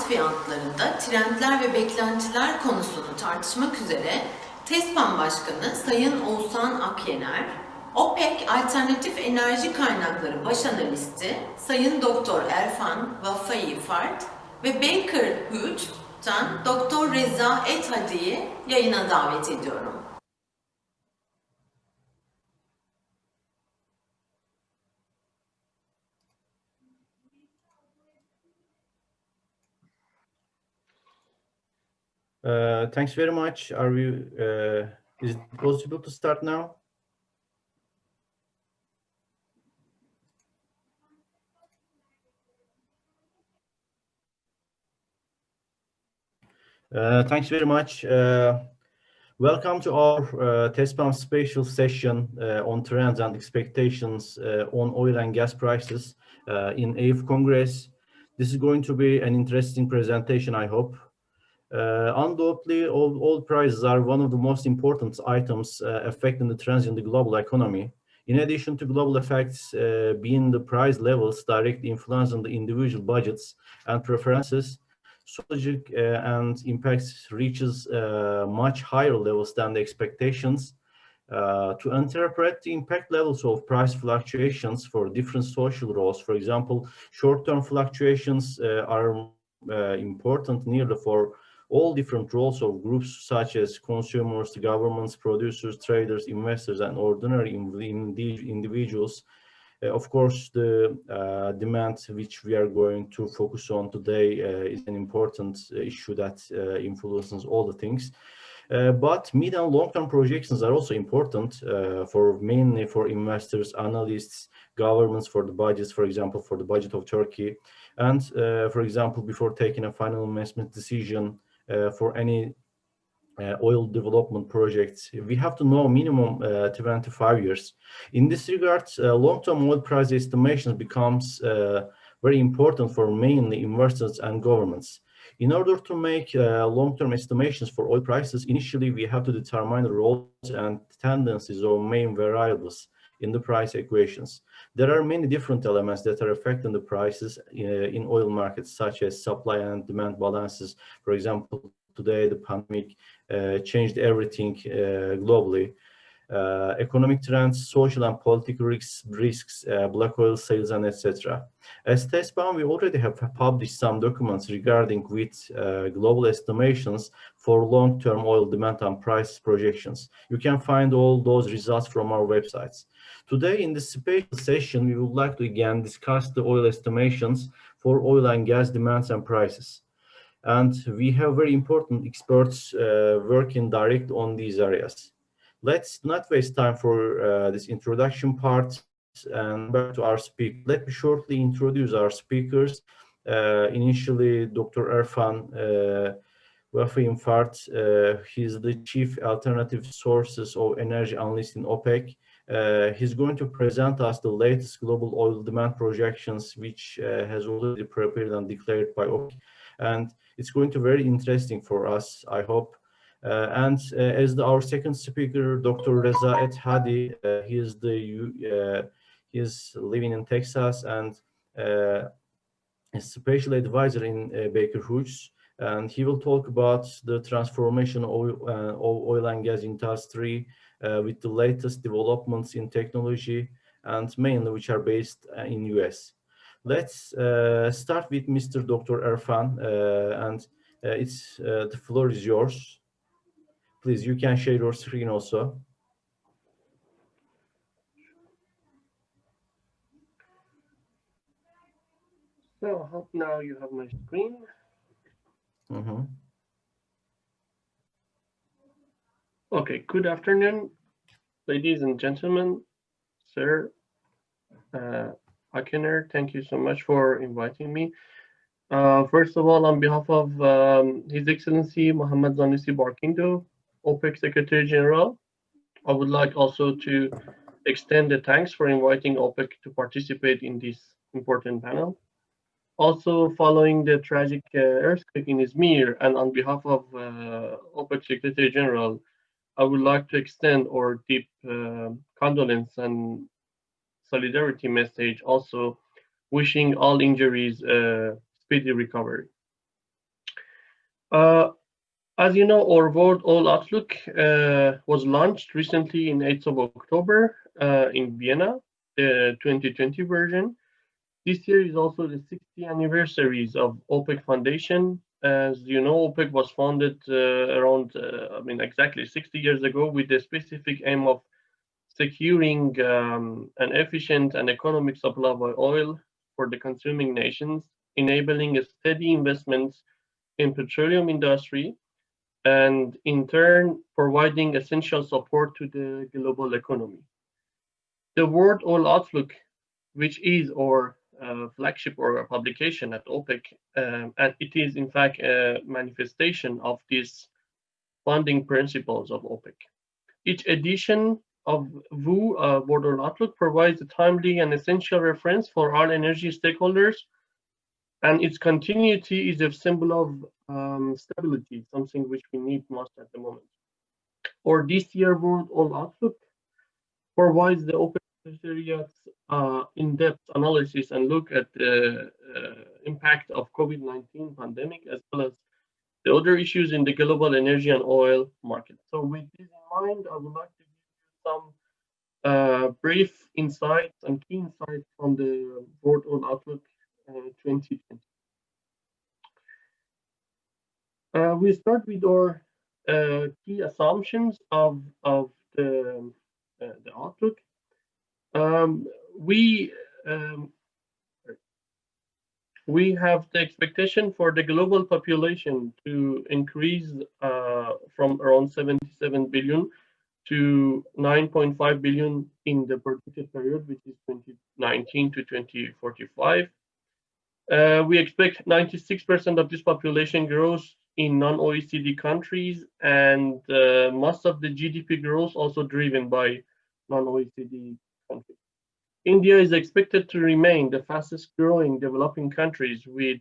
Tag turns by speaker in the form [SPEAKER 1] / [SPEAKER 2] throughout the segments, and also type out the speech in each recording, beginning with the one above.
[SPEAKER 1] fiyatlarında trendler ve beklentiler konusunu tartışmak üzere TESPAM Başkanı Sayın Oğuzhan AKYENER, OPEC Alternatif Enerji Kaynakları Baş Analisti Sayın Doktor Erfan Vafaie ve Baker Hughes'tan Doktor Reza ETTHADİ'yi yayına davet ediyorum.
[SPEAKER 2] Thanks very much. Are we? Is it possible to start now? Thanks very much. Welcome to our TESPAM special session on trends and expectations on oil and gas prices in EIF Congress. This is going to be an interesting presentation, I hope. Undoubtedly, oil prices are one of the most important items affecting the trends in the global economy. In addition to global effects being the price levels directly influencing the individual budgets and preferences, strategic and impacts reaches much higher levels than the expectations. To interpret the impact levels of price fluctuations for different social roles, for example, short-term fluctuations are important nearly for all different roles of groups such as consumers, governments, producers, traders, investors, and ordinary individuals. Of course, the demand which we are going to focus on today is an important issue that influences all the things. But mid and long-term projections are also important mainly for investors, analysts, governments for the budgets, for example, for the budget of Turkey. And for example, before taking a final investment decision for any oil development projects, we have to know minimum 25 years. In this regard, long-term oil price estimations becomes very important for mainly investors and governments. In order to make long-term estimations for oil prices, initially we have to determine the roles and tendencies of main variables in the price equations. There are many different elements that are affecting the prices in oil markets, such as supply and demand balances. For example, today the pandemic changed everything globally. Economic trends, social and political risks, black oil sales, and etc. As TESPAM, we already have published some documents regarding with global estimations for long-term oil demand and price projections. You can find all those results from our websites. Today, in this special session, we would like to again discuss the oil estimations for oil and gas demands and prices. And we have very important experts working direct on these areas. Let's not waste time for this introduction part and back to our speaker. Let me shortly introduce our speakers. Initially, Dr. Erfan Vafaie, he's the Chief Alternative Sources of Energy Analyst in OPEC. He's going to present us the latest global oil demand projections, which has already prepared and declared by OPEC. And it's going to be very interesting for us, I hope. As our second speaker, Dr. Reza ETTHADİ, he's living in Texas and a special advisor in Baker Hughes, and he will talk about the transformation of oil and gas industry with the latest developments in technology and mainly which are based in US. Let's start with Mr. Dr. Erfan, and the floor is yours. Please, you can share your screen also.
[SPEAKER 3] So I hope now you have my screen. Okay, good afternoon, ladies and gentlemen, sir AKYENER, thank you so much for inviting me. First of all, on behalf of His Excellency Mohammed Sanusi Barkindo, OPEC Secretary General, I would like also to extend the thanks for inviting OPEC to participate in this important panel. Also, following the tragic earthquake in Izmir, and on behalf of OPEC Secretary General, I would like to extend our deep condolence and solidarity message, also wishing all injuries speedy recovery. As you know, our World Oil Outlook was launched recently in 8th of October in Vienna, the 2020 version. This year is also the 60th anniversary of OPEC Foundation. As you know, OPEC was founded around, exactly 60 years ago with the specific aim of securing an efficient and economic supply of oil for the consuming nations, enabling a steady investment in petroleum industry, and in turn providing essential support to the global economy. The World Oil Outlook, which is our flagship or a publication at OPEC, and it is in fact a manifestation of these founding principles of OPEC. Each edition of WOO, World Oil Outlook, provides a timely and essential reference for all energy stakeholders, and its continuity is a symbol of stability, something which we need most at the moment. Or this year World Oil Outlook provides the OPEC Secretariat's in-depth analysis and look at the impact of COVID-19 pandemic, as well as the other issues in the global energy and oil market. So with this in mind, I would like to give you some brief insights and key insights from the World Oil Outlook 2020. We start with our key assumptions of the outlook. We have the expectation for the global population to increase from around 77 billion to 9.5 billion in the predicted period, which is 2019 to 2045. We expect 96% of this population growth in non-OECD countries, and most of the GDP growth also driven by non-OECD countries. India is expected to remain the fastest growing developing countries with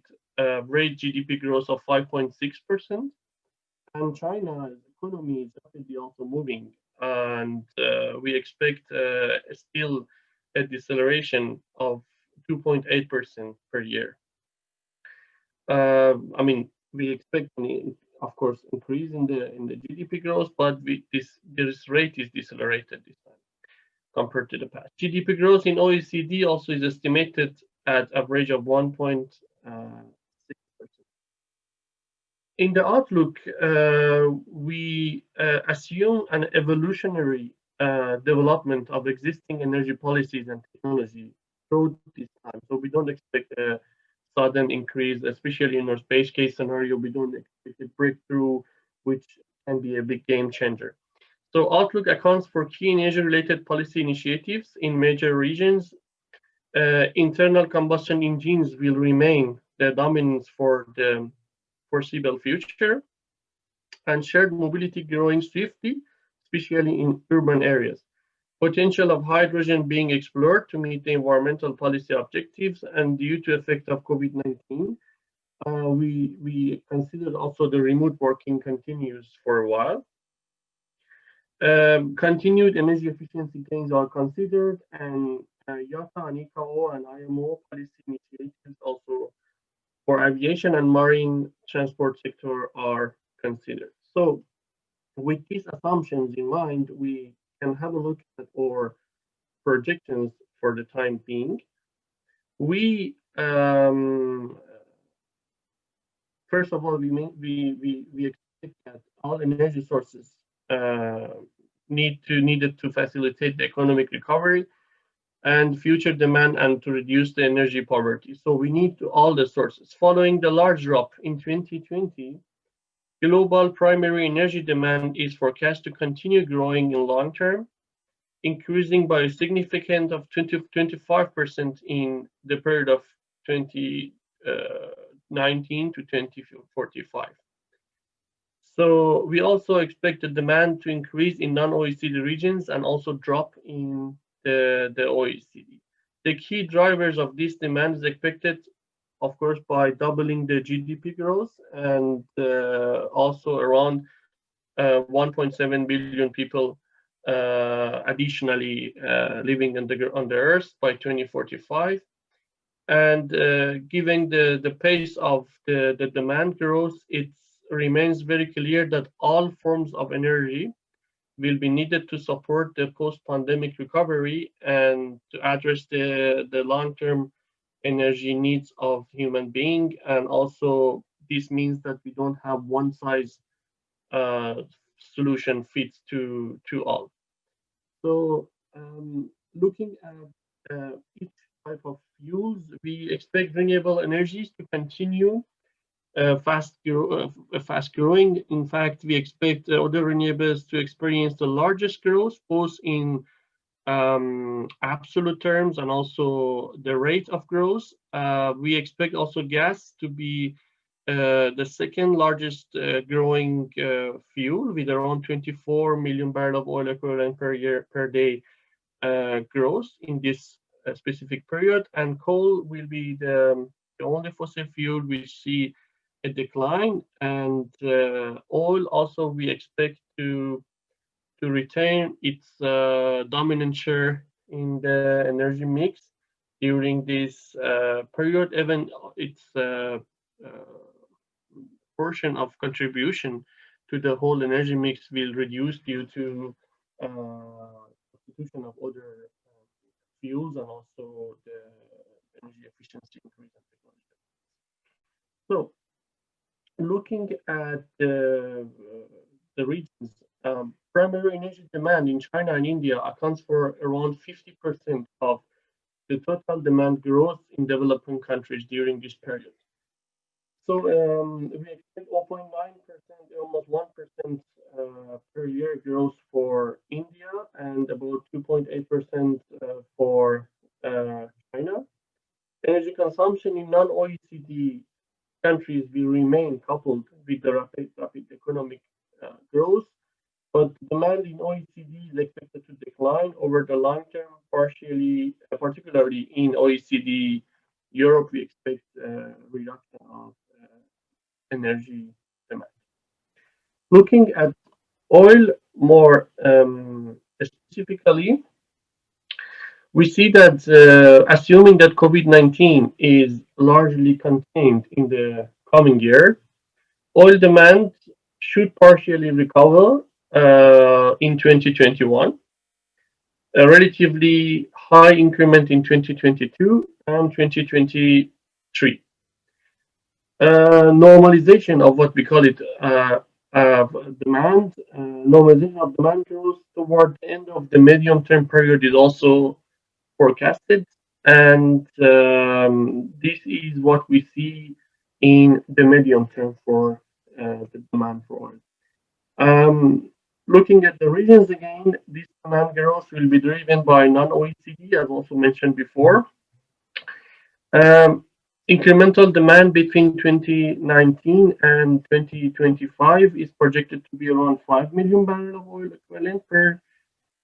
[SPEAKER 3] rate GDP growth of 5.6%. And China's economy is rapidly also moving, and we expect still a deceleration of 2.8% per year. We expect, of course, increase in the GDP growth, but this rate is decelerated this time compared to the past. GDP growth in OECD also is estimated at average of 1.6%. In the outlook, we assume an evolutionary development of existing energy policies and technology through this time. So we don't expect a sudden increase, especially in our base case scenario. We don't expect a breakthrough, which can be a big game changer. So outlook accounts for key energy-related policy initiatives in major regions. Internal combustion engines will remain the dominance for the foreseeable future, and shared mobility growing swiftly, especially in urban areas. Potential of hydrogen being explored to meet the environmental policy objectives, and due to effect of COVID-19, we considered also the remote working continues for a while. Continued energy efficiency gains are considered, and IATA and ICAO and IMO policy initiatives also for aviation and marine transport sector are considered. So with these assumptions in mind, we can have a look at our projections for the time being. We first of all, we expect that all energy sources needed to facilitate the economic recovery and future demand and to reduce the energy poverty. So we need all the sources. Following the large drop in 2020, global primary energy demand is forecast to continue growing in long term, increasing by a significant of 25% in the period of 2019 to 2045. So we also expect the demand to increase in non-OECD regions and also drop in the OECD. The key drivers of this demand is expected, of course, by doubling the GDP growth and also around 1.7 billion people additionally living on the Earth by 2045. And given the pace of the demand growth, it's remains very clear that all forms of energy will be needed to support the post-pandemic recovery and to address the long-term energy needs of human being. And also this means that we don't have one size solution fits to all. So looking at each type of fuels, we expect renewable energies to continue fast growing. In fact, we expect other renewables to experience the largest growth, both in absolute terms and also the rate of growth. We expect also gas to be the second largest growing fuel, with around 24 million barrels of oil equivalent per day growth in this specific period. And coal will be the only fossil fuel which see a decline. And oil also we expect to retain its dominant share in the energy mix during this period. Even its portion of contribution to the whole energy mix will reduce due to substitution of other fuels and also the energy efficiency increase and technology. So, looking at the regions, primary energy demand in China and India accounts for around 50% of the total demand growth in developing countries during this period. So we expect 0.9%, almost 1% per year growth for India and about 2.8% for China. Energy consumption in non-OECD countries will remain coupled with the rapid economic growth, but demand in OECD is expected to decline over the long term, particularly in OECD Europe. We expect reduction of energy demand. Looking at oil more specifically, we see that assuming that COVID-19 is largely contained in the coming year, oil demand should partially recover in 2021, a relatively high increment in 2022 and 2023. Normalization of what we call it demand, normalization of demand growth toward the end of the medium-term period is also forecasted, and this is what we see in the medium term for the demand for oil. Looking at the regions again, this demand growth will be driven by non-OECD, as also mentioned before. Incremental demand between 2019 and 2025 is projected to be around 5 million barrels of oil equivalent per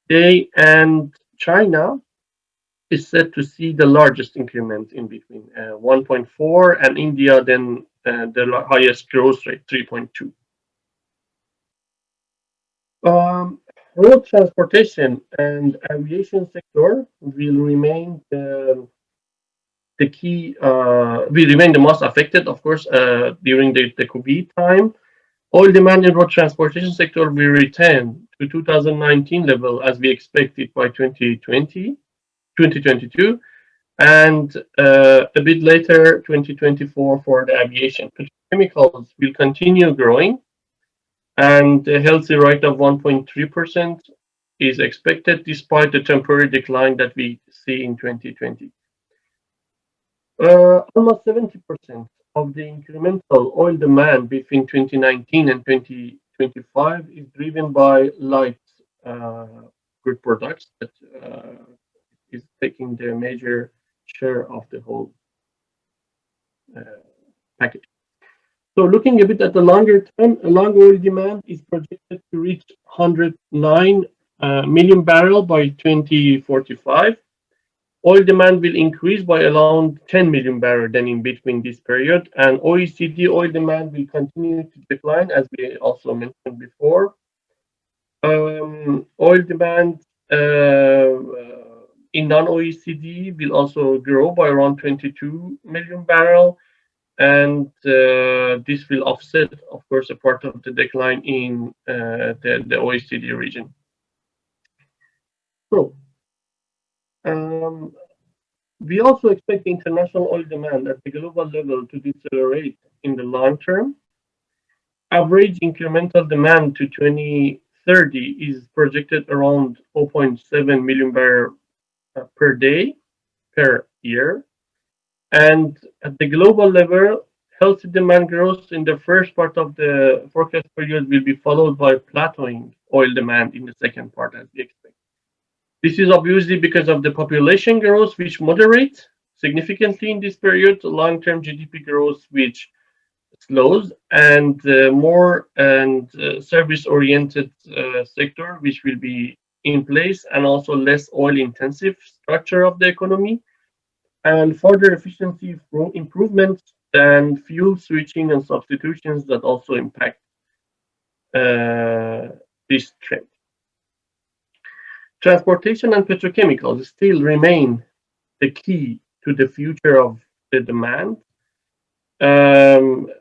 [SPEAKER 3] day, and China is set to see the largest increment in between 1.4, and India then the highest growth rate, 3.2. Road transportation and aviation sector will remain the key, will remain the most affected, of course, during the COVID time. Oil demand in road transportation sector will return to 2019 level as we expected by 2022, and a bit later 2024 for the aviation. Petrochemicals will continue growing, and a healthy rate of 1.3% is expected despite the temporary decline that we see in 2020. Almost 70% of the incremental oil demand between 2019 and 2025 is driven by light crude products that is taking the major share of the whole package. So looking a bit at the longer term, long oil demand is projected to reach 109 million barrels by 2045. Oil demand will increase by around 10 million barrels then in between this period, and OECD oil demand will continue to decline, as we also mentioned before. Oil demand in non-OECD will also grow by around 22 million barrels, and this will offset, of course, a part of the decline in the OECD region. So, we also expect international oil demand at the global level to decelerate in the long term. Average incremental demand to 2030 is projected around 0.7 million barrels per day per year. And at the global level, healthy demand growth in the first part of the forecast period will be followed by plateauing oil demand in the second part, as we expect. This is obviously because of the population growth, which moderates significantly in this period, long-term GDP growth, which slows, and more and service-oriented sector, which will be in place, and also less oil-intensive structure of the economy, and further efficiency improvements and fuel switching and substitutions that also impact this trend. Transportation and petrochemicals still remain the key to the future of the demand.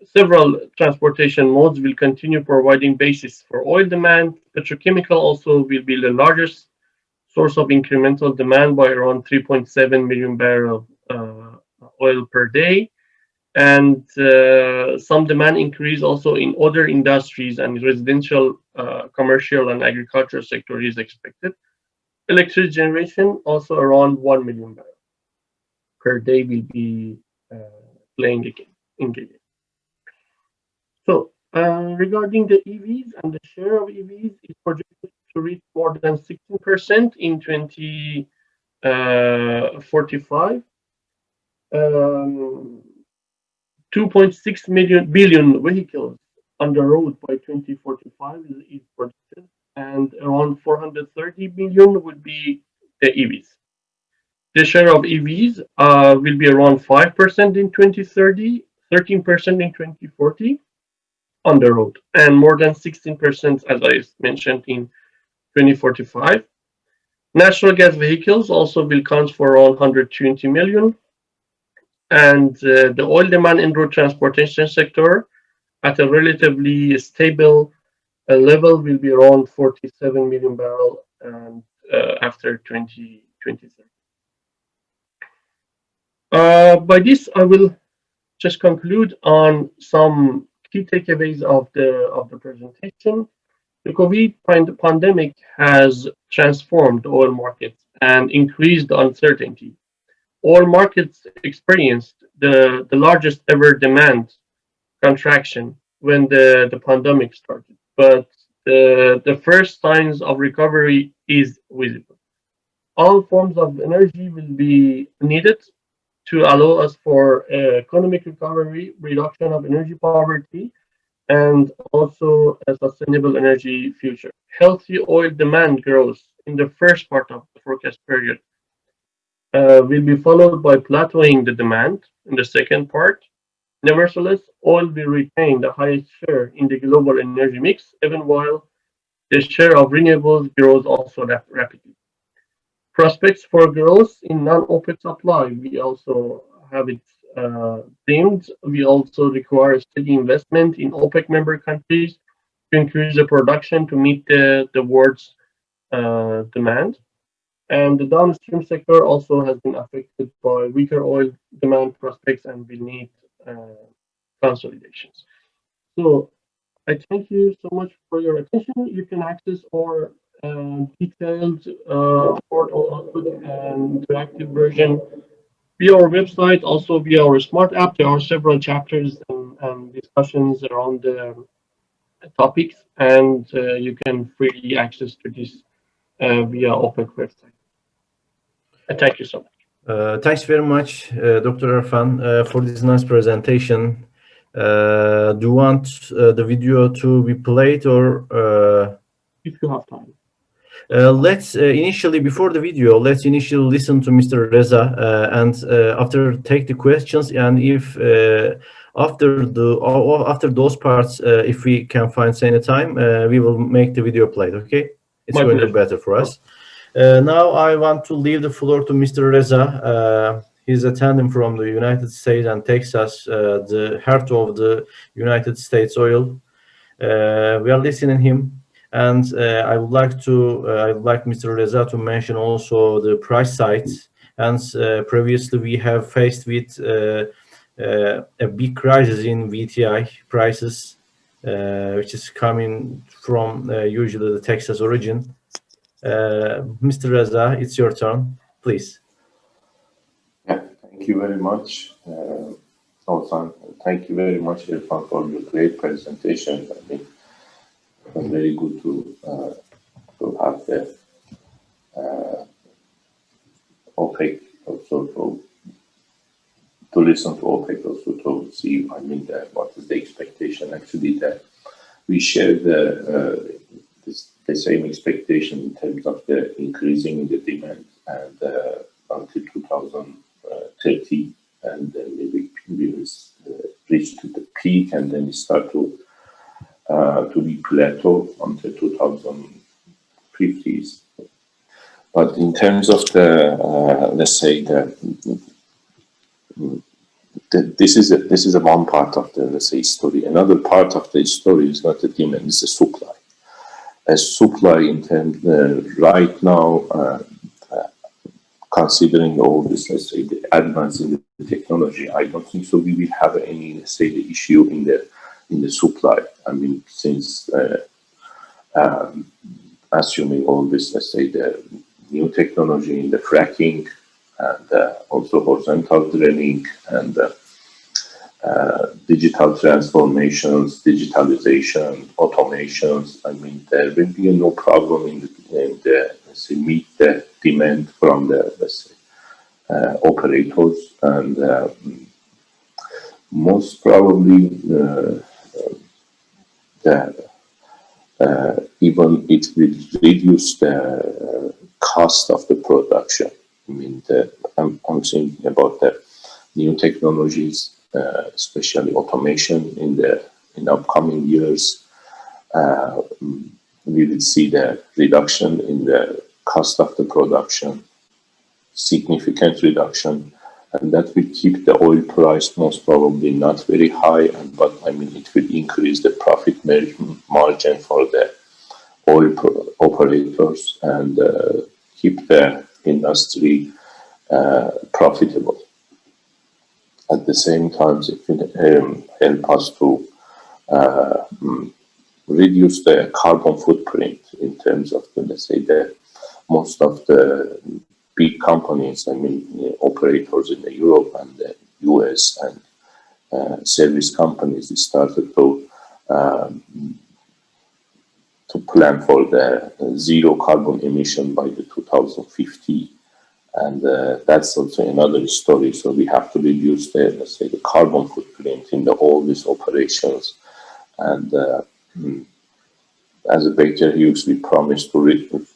[SPEAKER 3] Several transportation modes will continue providing basis for oil demand. Petrochemical also will be the largest source of incremental demand by around 3.7 million barrels oil per day. And some demand increase also in other industries and residential, commercial, and agricultural sector is expected. Electricity generation also around 1 million barrels per day will be playing again. So regarding the EVs and the share of EVs is projected to reach more than 16% in 2045. 2.6 billion vehicles on the road by 2045 is projected, and around 430 billion would be the EVs. The share of EVs will be around 5% in 2030, 13% in 2040 on the road, and more than 16%, as I mentioned, in 2045. Natural gas vehicles also will count for around 120 million. And the oil demand in road transportation sector at a relatively stable level will be around 47 million barrels and after 2023. By this, I will just conclude on some key takeaways of the presentation. The COVID pandemic has transformed the oil markets and increased the uncertainty. Oil markets experienced the largest ever demand contraction when the pandemic started, but the first signs of recovery is visible. All forms of energy will be needed to allow us for economic recovery, reduction of energy poverty, and also a sustainable energy future. Healthy oil demand growth in the first part of the forecast period will be followed by plateauing the demand in the second part. Nevertheless, oil will retain the highest share in the global energy mix, even while the share of renewables grows also rapidly. Prospects for growth in non-OPEC supply, we also have it themed. We also require steady investment in OPEC member countries to increase the production to meet the world's demand. And the downstream sector also has been affected by weaker oil demand prospects and will need consolidations. So I thank you so much for your attention. You can access our detailed report and interactive version via our website, also via our smart app. There are several chapters and discussions around the topics, and you can freely access to this via OPEC website. Thank you so much.
[SPEAKER 2] Thanks very much, Dr. Erfan, for this nice presentation. Do you want the video to be played, or
[SPEAKER 3] if you have time?
[SPEAKER 2] Let's initially, before the video, let's initially listen to Mr. Reza, and after take the questions, and if after those parts, if we can find any time, we will make the video played. Okay, it's going to be better for us. Now I want to leave the floor to Mr. Reza. He's attending from the United States and Texas, the heart of the United States oil. We are listening him, and I would like Mr. Reza to mention also the price side. And previously we have faced with a big crisis in VTI prices, which is coming from usually the Texas origin. Mr. Reza, it's your turn, please.
[SPEAKER 4] Yeah, thank you very much, Oğuzhan. Thank you very much, Erfan, for your great presentation. I think it was very good to have the OPEC also to listen to OPEC, also to see, I mean, what is the expectation. Actually, that we share the same expectation in terms of the increasing the demand and until 2030, and then maybe we will reach to the peak, and then it start to be plateau until 2050s. But in terms of the let's say this is a one part of the, let's say, story. Another part of the story is not the demand; it's the supply. As supply in terms right now, considering all this, let's say, the advance in the technology, I don't think so. We will have any, let's say, the issue in the supply. I mean, since assuming all this, let's say, the new technology in the fracking and also horizontal drilling and digital transformations, digitalization, automations. I mean, there will be no problem in the let's say, meet the demand from the, let's say, operators, and most probably even it will reduce the cost of the production. I mean, I'm thinking about the new technologies, especially automation in the upcoming years. We will see the reduction in the cost of the production, significant reduction, and that will keep the oil price most probably not very high, but I mean it will increase the profit margin for the oil operators and keep the industry profitable. At the same time, it will help us to reduce the carbon footprint in terms of the, let's say, the most of the big companies, I mean, operators in the Europe and the US and service companies started to plan for the zero carbon emission by the 2050. And that's also another story. So we have to reduce the, let's say, the carbon footprint in all these operations. And as a Baker Hughes, we promised to reduce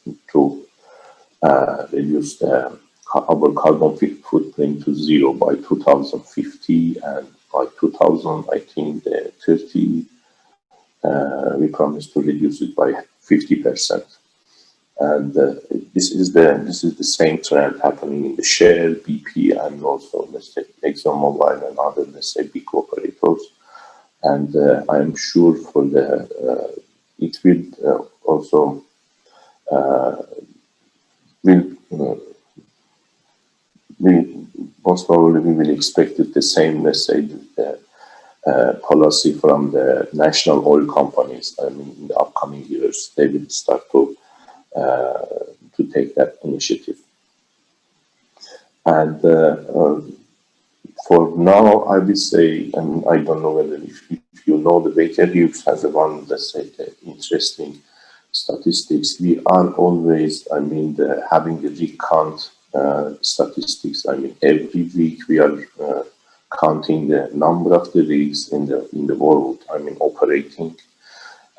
[SPEAKER 4] our carbon footprint to zero by 2050, and by 2030, we promised to reduce it by 50%. And this is the same trend happening in the Shell, BP, and also, let's say, ExxonMobil and other, let's say, big operators. And I am sure for the it will also most probably we will expect it the same, let's say, policy from the national oil companies. I mean, in the upcoming years, they will start to take that initiative. And for now, I will say, and I don't know whether if you know, the Baker Hughes has one, let's say, the interesting statistics. We are always, I mean, having the rig count statistics. I mean, every week we are counting the number of the rigs in the world, I mean, operating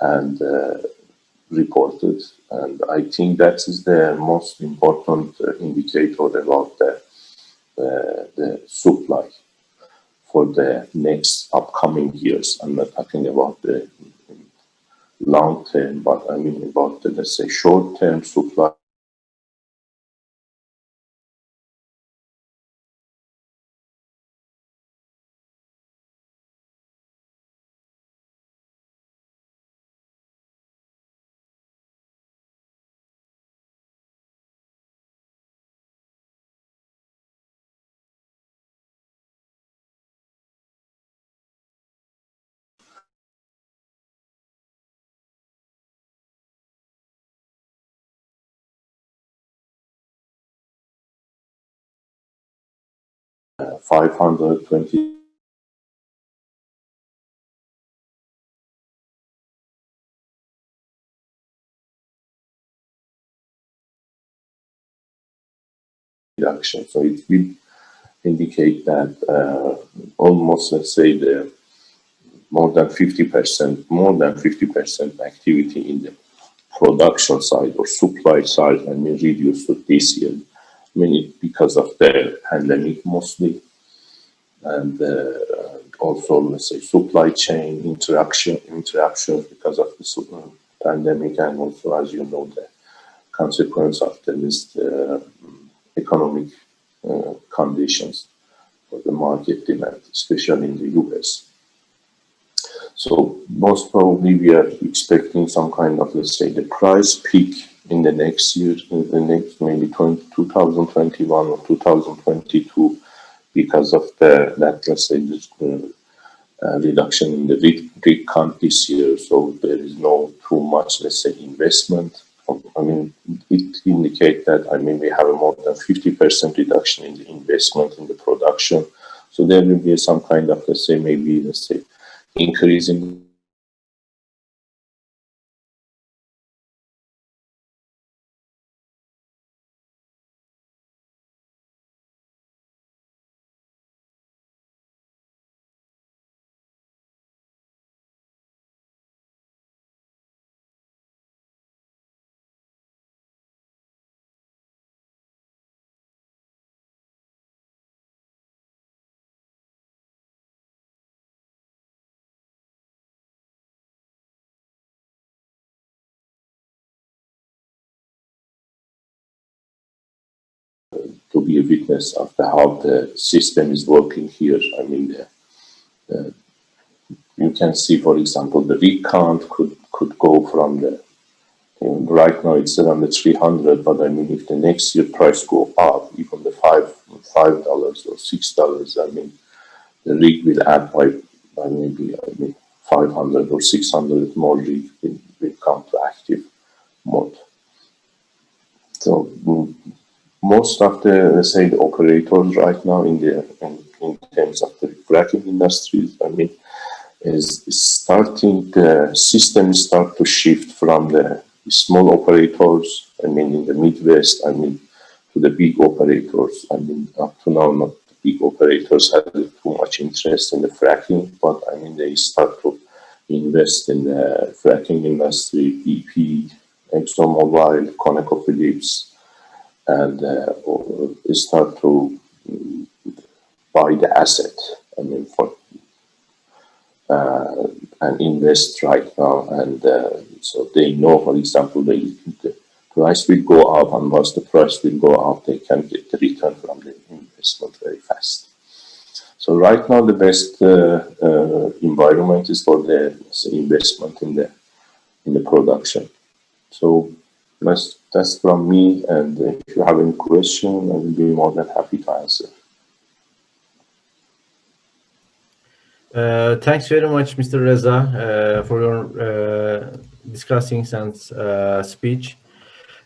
[SPEAKER 4] and reported. And I think that is the most important indicator about the supply for the next upcoming years. I'm not talking about the long term, but I mean about the, let's say, short term supply 520 reduction. So it will indicate that almost, let's say, the more than 50% activity in the production side or supply side, I mean, reduced to this year. I mean, because of the pandemic mostly, and also, let's say, supply chain interruptions because of the pandemic, and also, as you know, the consequence of the economic conditions for the market demand, especially in the US. So most probably we are expecting some kind of, let's say, the price peak in the next year, in the next maybe 2021 or 2022, because of let's say, the reduction in the rig count this year. So there is no too much, let's say, investment. I mean, it indicates that, I mean, we have a more than 50% reduction in the investment in the production. So there will be some kind of, let's say, maybe, let's say, increase in to be a witness of how the system is working here. I mean, you can see, for example, the rig count could go from right now it's around the 300, but I mean, if the next year price go up, even the $5 or $6, I mean, the rig will add by maybe 500 or 600 more rig will come to active mode. So most of the, let's say, the operators right now in terms of the fracking industries, I mean, is starting, the system start to shift from the small operators, I mean, in the Midwest, I mean, to the big operators. I mean, up to now, not the big operators have too much interest in the fracking, but I mean, they start to invest in the fracking industry, BP, ExxonMobil, ConocoPhillips, and start to buy the asset, I mean, and invest right now. And so they know, for example, the price will go up, and once the price will go up, they can get the return from the investment very fast. So right now, the best environment is for the investment in the production. So that's from me, and if you have any question, I will be more than happy to answer.
[SPEAKER 2] Thanks very much, Mr. Reza, for your discussing and speech.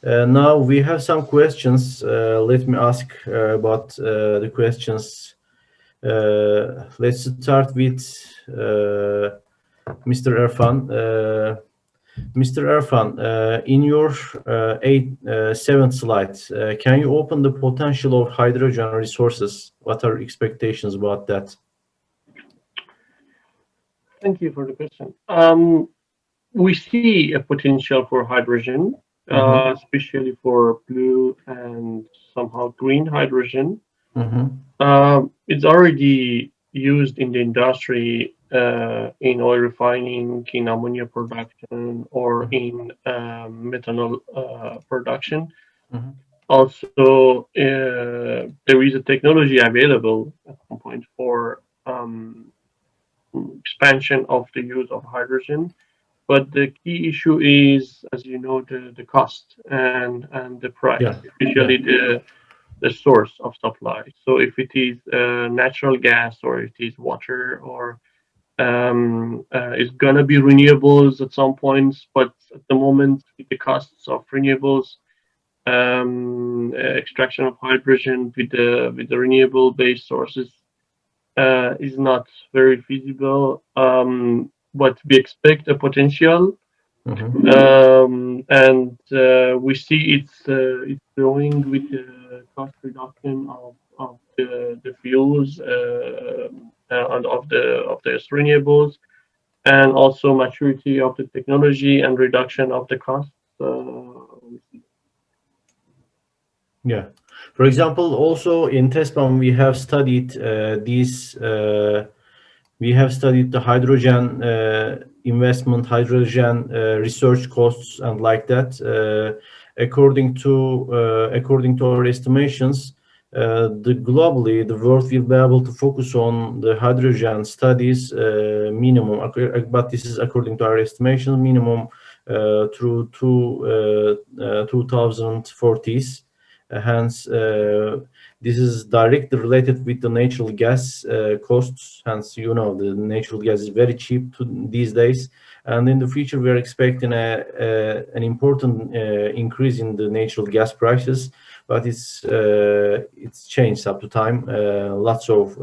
[SPEAKER 2] Now we have some questions. Let me ask about the questions. Let's start with Mr. Erfan. Mr. Erfan, in your 7th slide, can you open the potential of hydrogen resources? What are expectations about that?
[SPEAKER 3] Thank you for the question. We see a potential for hydrogen, especially for blue and somehow green hydrogen. It's already used in the industry, in oil refining, in ammonia production, or in methanol production. Also, there is a technology available at some point for expansion of the use of hydrogen. But the key issue is, as you know, the cost and the price, especially the source of supply. So if it is natural gas, or it is water, or it's gonna be renewables at some points, but at the moment, with the costs of renewables, extraction of hydrogen with the renewable-based sources is not very feasible, but we expect a potential, and we see it's growing with the cost reduction of the fuels and of the renewables, and also maturity of the technology and reduction of the costs.
[SPEAKER 2] Yeah. For example, also in TESPAM, we have studied the hydrogen investment, hydrogen research costs, and like that. According to our estimations, globally the world will be able to focus on the hydrogen studies minimum, but this is according to our estimation, minimum through 2040s. Hence, this is directly related with the natural gas costs. Hence, you know, the natural gas is very cheap these days, and in the future we are expecting an important increase in the natural gas prices. But it's changed up to time. Lots of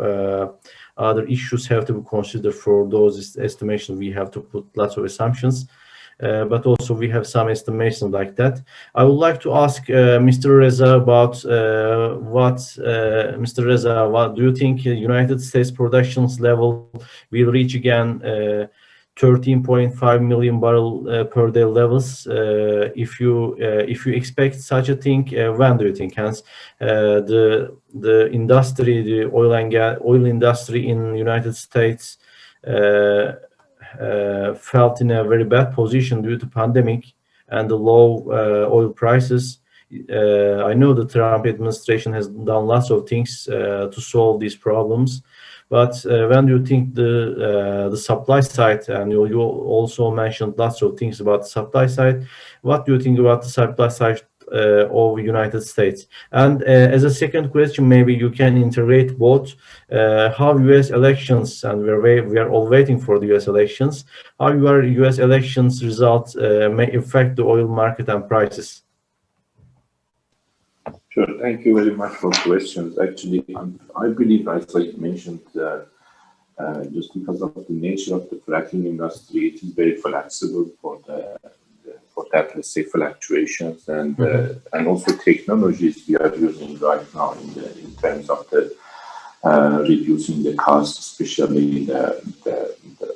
[SPEAKER 2] other issues have to be considered for those estimations. We have to put lots of assumptions. But also we have some estimations like that. I would like to ask Mr. Reza about Mr. Reza, what do you think United States productions level will reach again 13.5 million barrel per day levels? If you expect such a thing, when do you think? Hence, the industry, the oil industry in United States felt in a very bad position due to pandemic and the low oil prices. I know the Trump administration has done lots of things to solve these problems, but when do you think the supply side, and you also mentioned lots of things about the supply side, what do you think about the supply side of United States? And as a second question, maybe you can integrate both how U.S. elections, and we are all waiting for the U.S. elections, how your U.S. elections results may affect the oil market and prices.
[SPEAKER 4] Sure. Thank you very much for questions. Actually, I believe, as I mentioned, just because of the nature of the fracking industry, it is very flexible for that, let's say, fluctuations, and also technologies we are using right now in terms of the reducing the cost, especially the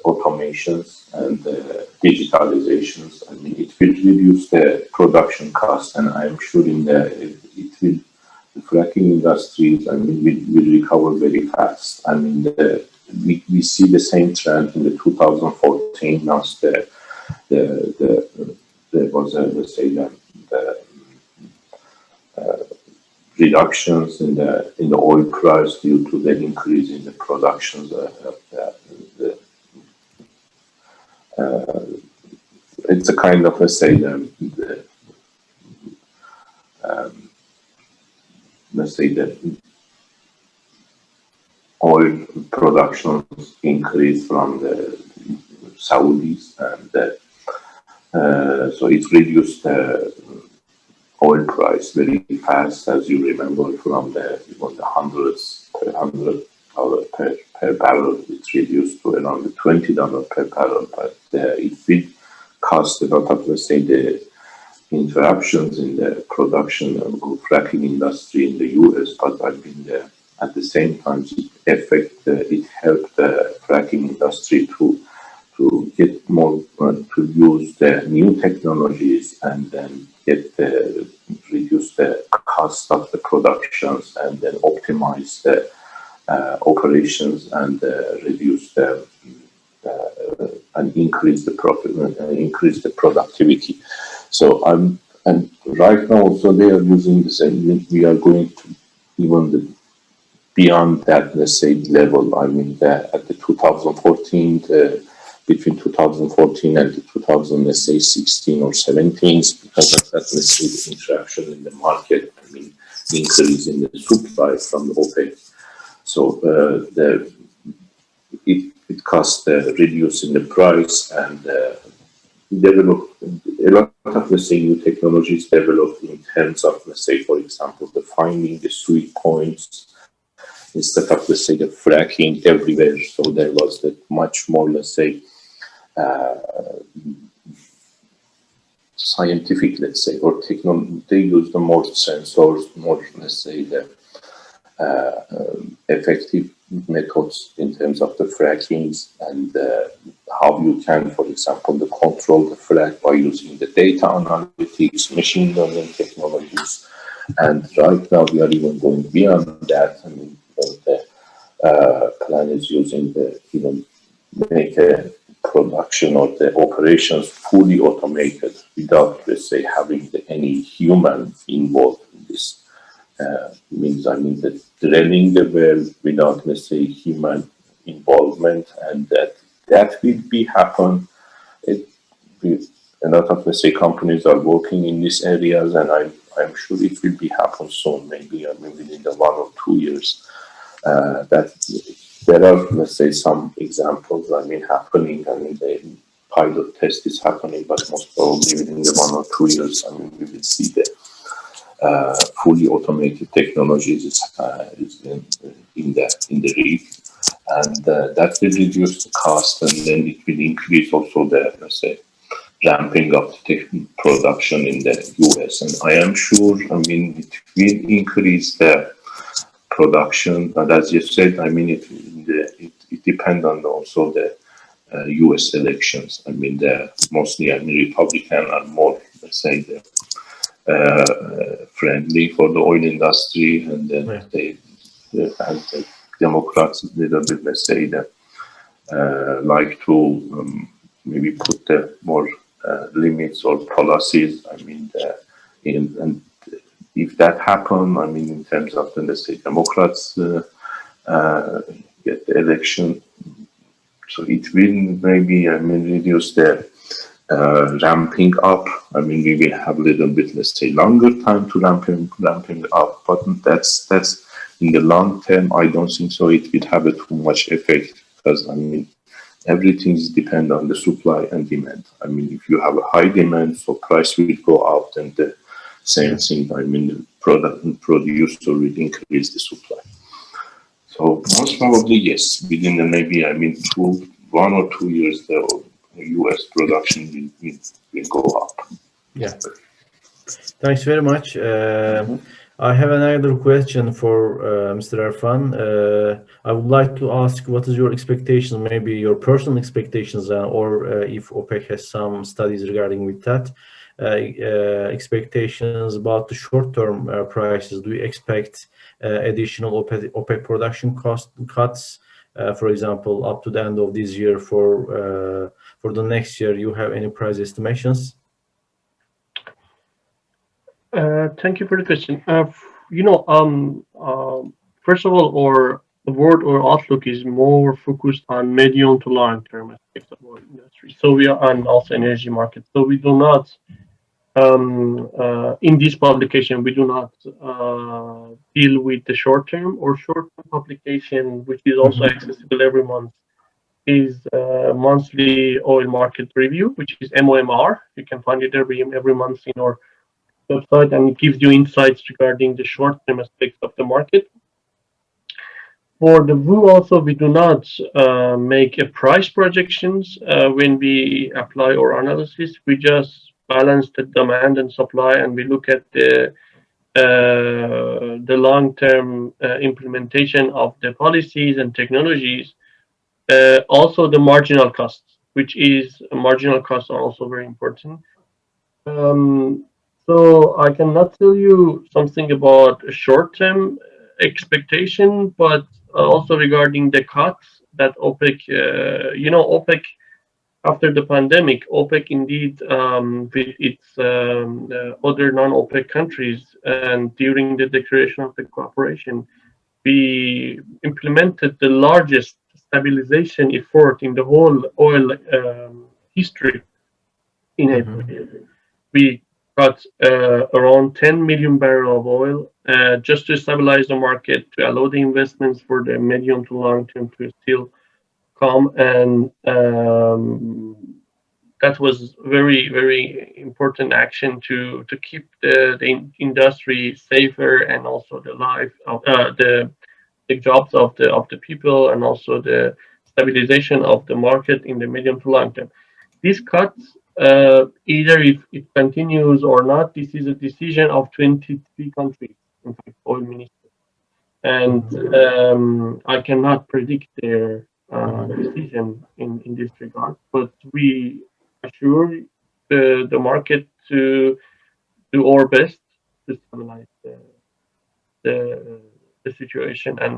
[SPEAKER 4] automations and the digitalizations. I mean, it will reduce the production cost, and I'm sure the fracking industries, I mean, will recover very fast. I mean, we see the same trend in the 2014. Now, there was, let's say, the reductions in the oil price due to the increase in the productions it's a kind of, let's say, the oil production increase from the Saudis, and so it reduced the oil price very fast, as you remember, from the hundreds per barrel. It reduced to around $20 per barrel, but it will cost a lot of, let's say, the interruptions in the production of fracking industry in the U.S. But I mean, at the same time, it helped the fracking industry to get more, to use the new technologies, and then reduce the cost of the productions, and then optimize the operations, and reduce and increase the profit, increase the productivity. So and right now also they are using the same. We are going to even beyond that, let's say, level. I mean, at the 2014, between 2014 and 2016 or 17, because of that, let's say, the interaction in the market. I mean, the increase in the supply from the OPEC. So it cost reducing the price, and develop a lot of, let's say, new technologies developed in terms of, let's say, for example, the finding the sweet points instead of, let's say, the fracking everywhere. So there was that much more, let's say, scientific, let's say, or technology. They use the more sensors, more, let's say, the effective methods in terms of the frackings and how you can, for example, control the frack by using the data analytics, machine learning technologies. And right now we are even going beyond that. I mean, the plan is using even make a production or the operations fully automated without, let's say, having any human involved in this. Means, I mean, the drilling the well without, let's say, human involvement, and that will be happen. A lot of, let's say, companies are working in these areas, and I'm sure it will be happen soon. Maybe within the 1 or 2 years. That there are, let's say, some examples. I mean, happening. I mean, the pilot test is happening, but most probably within the 1 or 2 years, I mean, we will see the fully automated technologies in the rig, and that will reduce the cost, and then it will increase also the, let's say, ramping up the production in the US. And I am sure, I mean, it will increase the production, but as you said, I mean, it depends on also the US elections. I mean, mostly, I mean, Republicans are more, let's say, friendly for the oil industry, and then and the Democrats a little bit, let's say, like to maybe put the more limits or policies. I mean, and if that happen, I mean, in terms of the, let's say, Democrats get the election, so it will maybe, I mean, reduce the ramping up. I mean, we will have a little bit, let's say, longer time to ramping up, but that's in the long term. I don't think so. It will have too much effect, because, I mean, everything depends on the supply and demand. I mean, if you have a high demand, so price will go out, and the same thing. I mean, the producer will increase the supply. So most probably, yes, within the maybe, I mean, 1 or 2 years, the US production will go up.
[SPEAKER 2] Yeah. Thanks very much. I have another question for Mr. Erfan. I would like to ask, what is your expectation, maybe your personal expectations, or if OPEC has some studies regarding with that, expectations about the short-term prices. Do you expect additional OPEC production cost cuts, for example, up to the end of this year? For the next year, you have any price estimations?
[SPEAKER 3] Thank you for the question. First of all, our word or outlook is more focused on medium to long term aspects of our industry. So we are on also energy market. So we do not, in this publication, we do not deal with the short term. Or short term publication, which is also accessible every month, is monthly oil market review, which is MOMR. You can find it every month in our website, and it gives you insights regarding the short-term aspects of the market. For the VU also, we do not make a price projections when we apply our analysis. We just balance the demand and supply, and we look at the long-term implementation of the policies and technologies. Also the marginal costs, marginal costs are also very important. So I cannot tell you something about a short-term expectation, but also regarding the cuts that OPEC, OPEC after the pandemic, OPEC indeed with its other non-OPEC countries, and during the declaration of the cooperation, we implemented the largest stabilization effort in the whole oil history in April. We got around 10 million barrels of oil just to stabilize the market, to allow the investments for the medium to long term to still come and that was very, very important action to keep the industry safer, and also the life of the jobs of the people, and also the stabilization of the market in the medium to long term. These cuts, either if it continues or not, this is a decision of 23 countries, in fact, oil ministers, and I cannot predict their decision in this regard. But we assure the market to do our best to stabilize the situation, and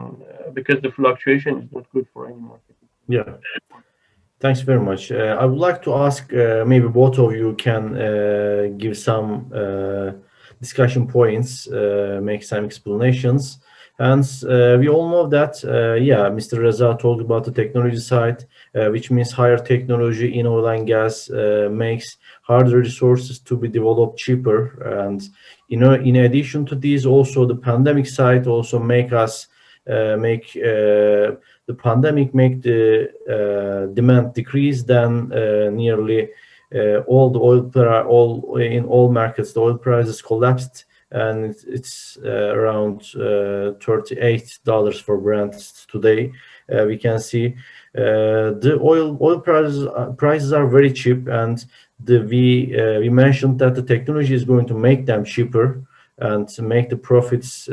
[SPEAKER 3] because the fluctuation is not good for any market.
[SPEAKER 2] Yeah. Thanks very much. I would like to ask, maybe both of you can give some discussion points, make some explanations. And we all know that, yeah, Mr. Reza talked about the technology side, which means higher technology in oil and gas makes harder resources to be developed cheaper. And, you know, in addition to these, also the pandemic side also make us the pandemic make the demand decrease, then nearly all the oil in all markets, the oil prices collapsed, and it's around $38 for Brent today. We can see the oil prices are very cheap, and we mentioned that the technology is going to make them cheaper and to make the profits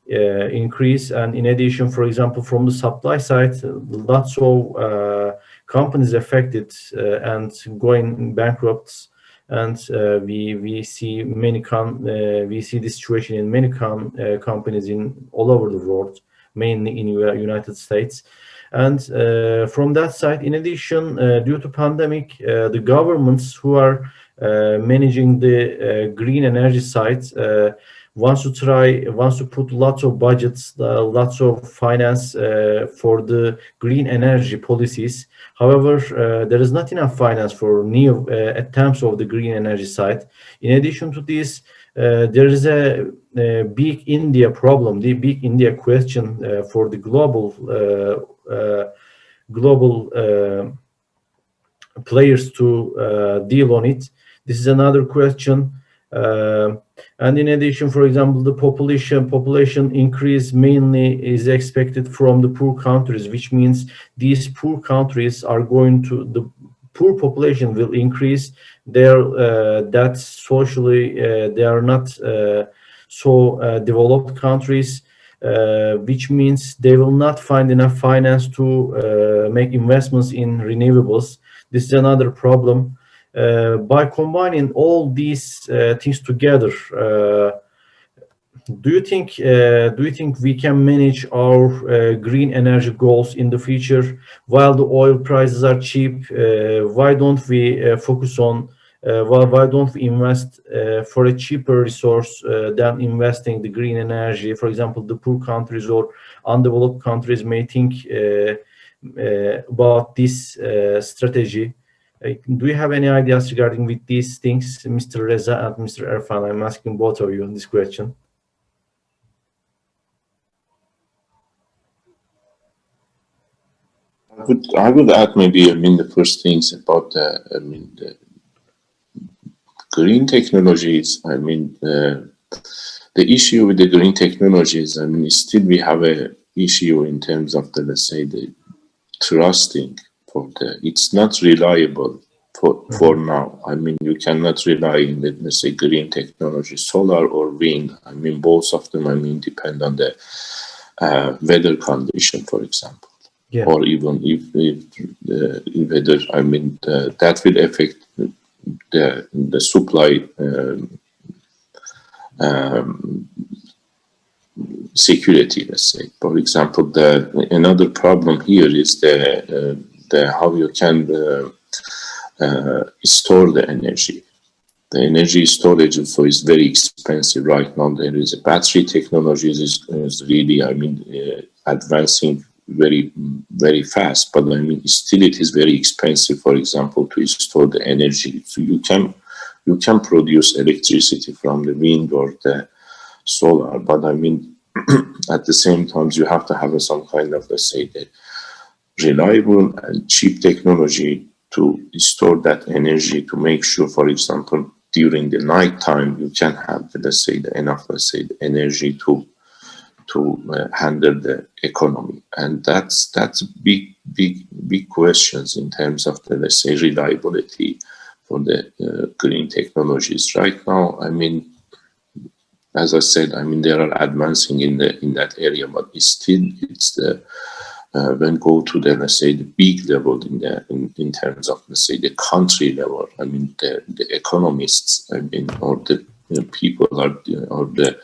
[SPEAKER 2] increase. And in addition, for example, from the supply side, lots of companies affected and going bankrupt, and we see this situation in many companies in all over the world, mainly in United States. And from that side, in addition, due to pandemic, the governments who are managing the green energy side wants to put lots of budgets, lots of finance for the green energy policies. However, there is not enough finance for new attempts of the green energy side. In addition to this, there is a big India problem, the big India question for the global players to deal on it. This is another question. And in addition, for example, the population increase mainly is expected from the poor countries, which means these poor countries are the poor population will increase. That socially they are not so developed countries, which means they will not find enough finance to make investments in renewables. This is another problem. By combining all these things together, do you think we can manage our green energy goals in the future while the oil prices are cheap? Why don't we focus on why don't we invest for a cheaper resource than investing the green energy? For example, the poor countries or undeveloped countries may think about this strategy. Do you have any ideas regarding with these things, Mr. Reza and Mr. Erfan? I'm asking both of you this question.
[SPEAKER 4] I would add maybe, the first things about the green technologies. The issue with the green technologies, still we have a issue in terms of the, let's say, the trusting. It's not reliable for now. You cannot rely in the, let's say, green technology, solar or wind. Both of them, depend on the weather condition, for example. Yeah. Or even if weather, that will affect the supply security, let's say. For example, another problem here is how you can store the energy. The energy storage also is very expensive right now. There is a battery technology is really, advancing very, very fast. But still it is very expensive, for example, to store the energy. So you can produce electricity from the wind or the solar, but at the same time you have to have some kind of, let's say, the reliable and cheap technology to store that energy to make sure, for example, during the night time you can have, let's say, the energy to handle the economy. And that's big questions in terms of the, let's say, reliability for the green technologies. Right now, I mean, as I said, I mean, they are advancing in that area, but it's the when go to the, let's say, the big level in terms of, let's say, the country level. I mean, the economists, I mean, or the people or the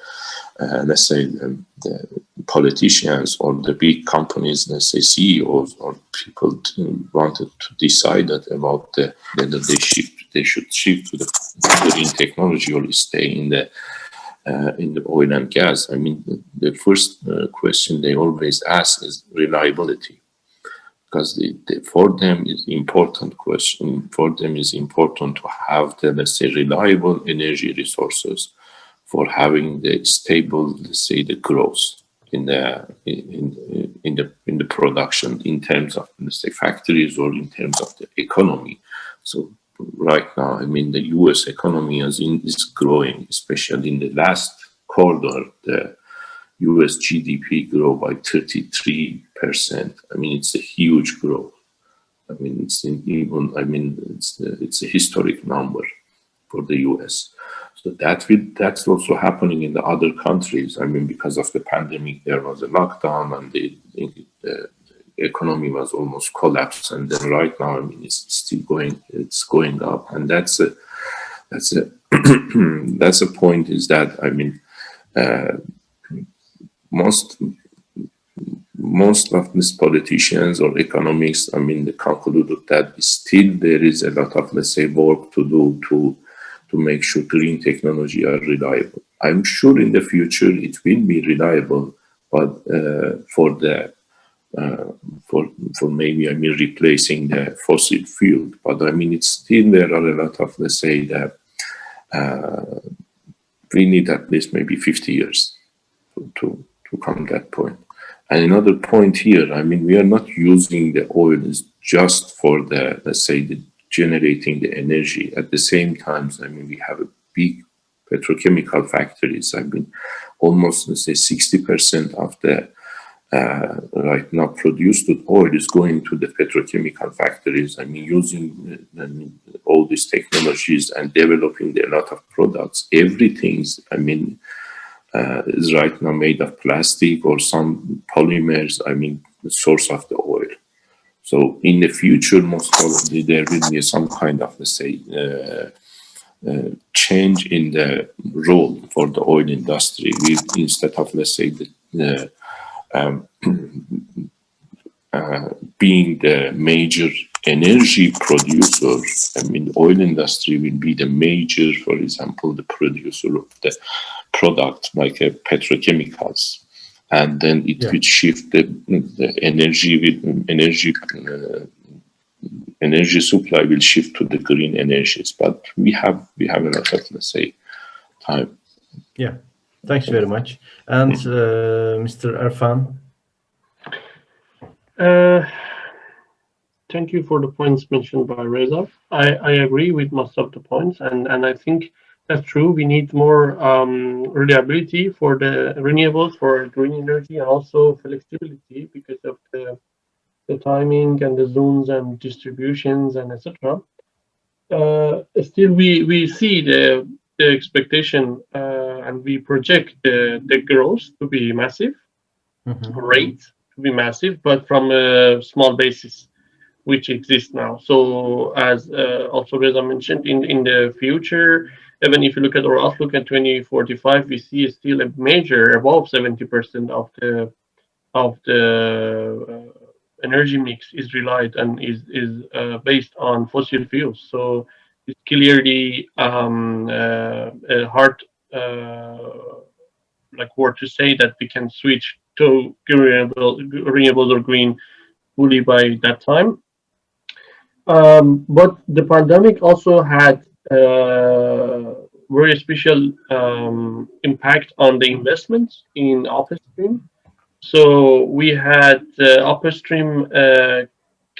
[SPEAKER 4] let's say the politicians or the big companies, let's say CEOs or people wanted to decide about whether they should shift to the green technology or stay in the oil and gas. I mean, the first question they always ask is reliability, because for them is important question. For them is important to have the, let's say, reliable energy resources for having the stable, let's say, the growth in the production in terms of, let's say, factories or in terms of the economy. So right now, I mean, the U.S. economy is growing, especially in the last quarter. The U.S. GDP grew by 33%. I mean, it's a huge growth. I mean, it's a historic number for the U.S. So that's also happening in the other countries. I mean, because of the pandemic, there was a lockdown and the economy was almost collapsed. And then right now, I mean, it's still going. It's going up, and that's a that's a point. Is that, I mean, most of these politicians or economists, I mean, they concluded that still there is a lot of, let's say, work to do to make sure green technology are reliable. I'm sure in the future it will be reliable, but for maybe, I mean, replacing the fossil fuel. But I mean, it's still there are a lot of, let's say, that we need at least maybe 50 years to come to that point. And another point here, I mean, we are not using the oil just for the, let's say, the generating the energy. At the same time, I mean, we have a big petrochemical factories. I mean, almost, let's say, 60% of the right now produced oil is going to the petrochemical factories. I mean, using all these technologies and developing a lot of products. Everything's, I mean, is right now made of plastic or some polymers. I mean, the source of the oil. So in the future, most probably there will be some kind of, let's say, change in the role for the oil industry. Instead of, let's say, being the major energy producer, I mean, the oil industry will be the major, for example, the producer of the product like petrochemicals. And then it will shift the energy supply will shift to the green energies. But we have a lot of, let's say, time.
[SPEAKER 2] Yeah, thanks very much. And Mr. Erfan.
[SPEAKER 3] Thank you for the points mentioned by Reza. I agree with most of the points, and I think that's true. We need more reliability for the renewables, for green energy, and also flexibility because of the timing and the zones and distributions and etc. Still, we see the expectation and we project the growth to be massive, rate to be massive, but from a small basis, which exists now. So as also Reza mentioned, in the future, even if you look at our outlook at 2045, we see still a major above 70% of the energy mix is relied and is based on fossil fuels. So it's clearly a hard like word to say that we can switch to renewables or green fully by that time. But the pandemic also had very special impact on the investments in upstream. So we had upstream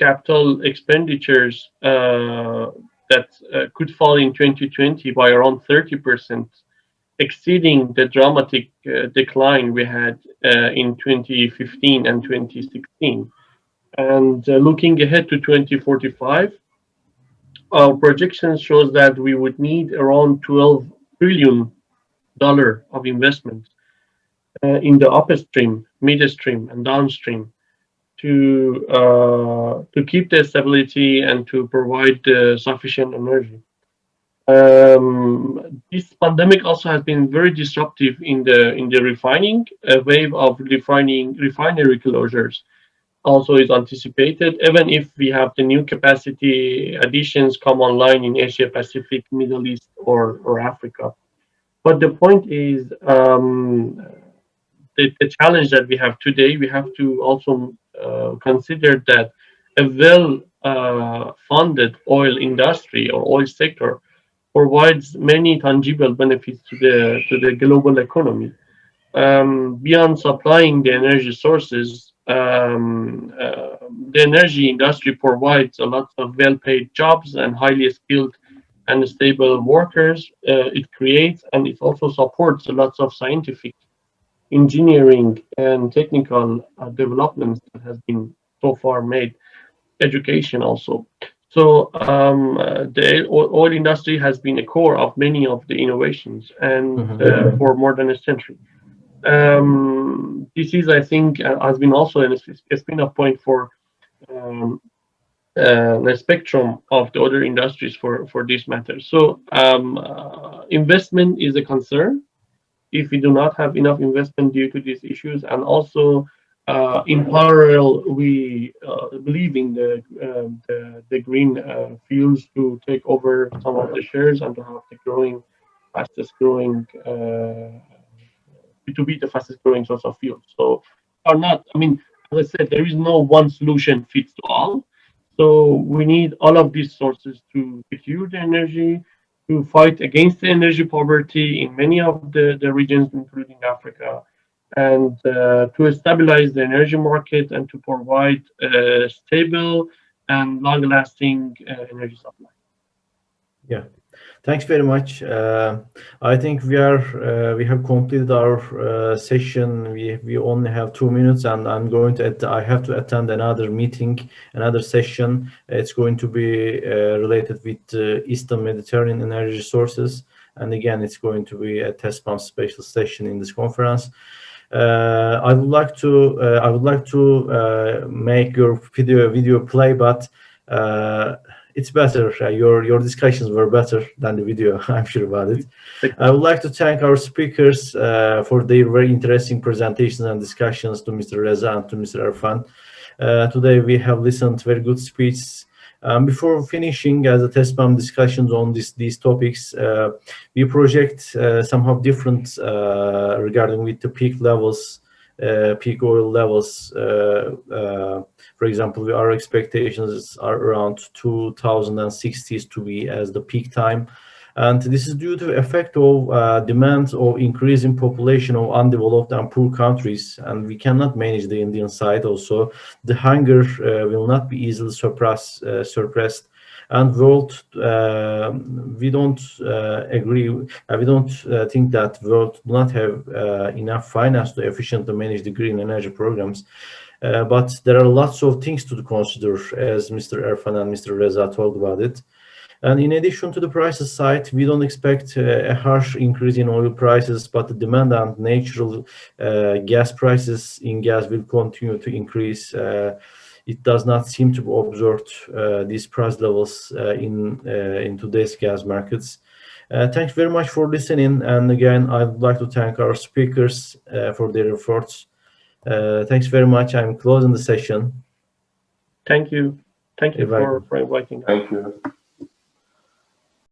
[SPEAKER 3] capital expenditures that could fall in 2020 by around 30%, exceeding the dramatic decline we had in 2015 and 2016. And looking ahead to 2045, our projection shows that we would need around $12 trillion of investment in the upstream, midstream, and downstream to keep the stability and to provide sufficient energy. This pandemic also has been very disruptive in the refining. A wave of refinery closures also is anticipated, even if we have the new capacity additions come online in Asia Pacific, Middle East, or Africa. But the point is, the challenge that we have today, we have to also consider that a well-funded oil industry or oil sector provides many tangible benefits to the global economy. Beyond supplying the energy sources, the energy industry provides a lot of well-paid jobs and highly skilled and stable workers. It creates and it also supports a lot of scientific, engineering, and technical developments that has been so far made. Education also. So the oil industry has been a core of many of the innovations and for more than a century. This is, I think, has been also a spin-off point for the spectrum of the other industries for this matter. So investment is a concern if we do not have enough investment due to these issues, and also in parallel, we believe in the green fuels to take over some of the shares and to have the fastest growing, to be the fastest growing source of fuel. So, are not. I mean, as I said, there is no one solution fits all. So we need all of these sources to secure the energy, to fight against the energy poverty in many of the regions, including Africa, and to stabilize the energy market and to provide a stable and long-lasting energy supply.
[SPEAKER 2] Yeah, thanks very much. I think we have completed our session. We only have 2 minutes, and I have to attend another meeting, another session. It's going to be related with Eastern Mediterranean energy sources, and again, it's going to be a TESPAM special session in this conference. I would like to make your video play, but it's better. Your discussions were better than the video. I'm sure about it. I would like to thank our speakers for their very interesting presentations and discussions, to Mr. Reza and to Mr. Erfan. Today we have listened to very good speeches. Before finishing the TESPAM discussions on these topics, we project somehow different regarding with the peak levels, peak oil levels. For example, our expectations are around 2060s to be as the peak time. And this is due to the effect of demand of increasing population of undeveloped and poor countries. And we cannot manage the Indian side also. The hunger will not be easily suppressed. And world, we don't agree. We don't think that world do not have enough finance to efficiently manage the green energy programs. But there are lots of things to consider, as Mr. Erfan and Mr. Reza talked about it. And in addition to the prices side, we don't expect a harsh increase in oil prices, but the demand and natural gas prices in gas will continue to increase. It does not seem to be observed these price levels in today's gas markets. Thanks very much for listening. And again, I'd like to thank our speakers for their efforts. Thanks very much. I'm closing the session.
[SPEAKER 3] Thank you. Thank you for inviting us.
[SPEAKER 4] Thank you.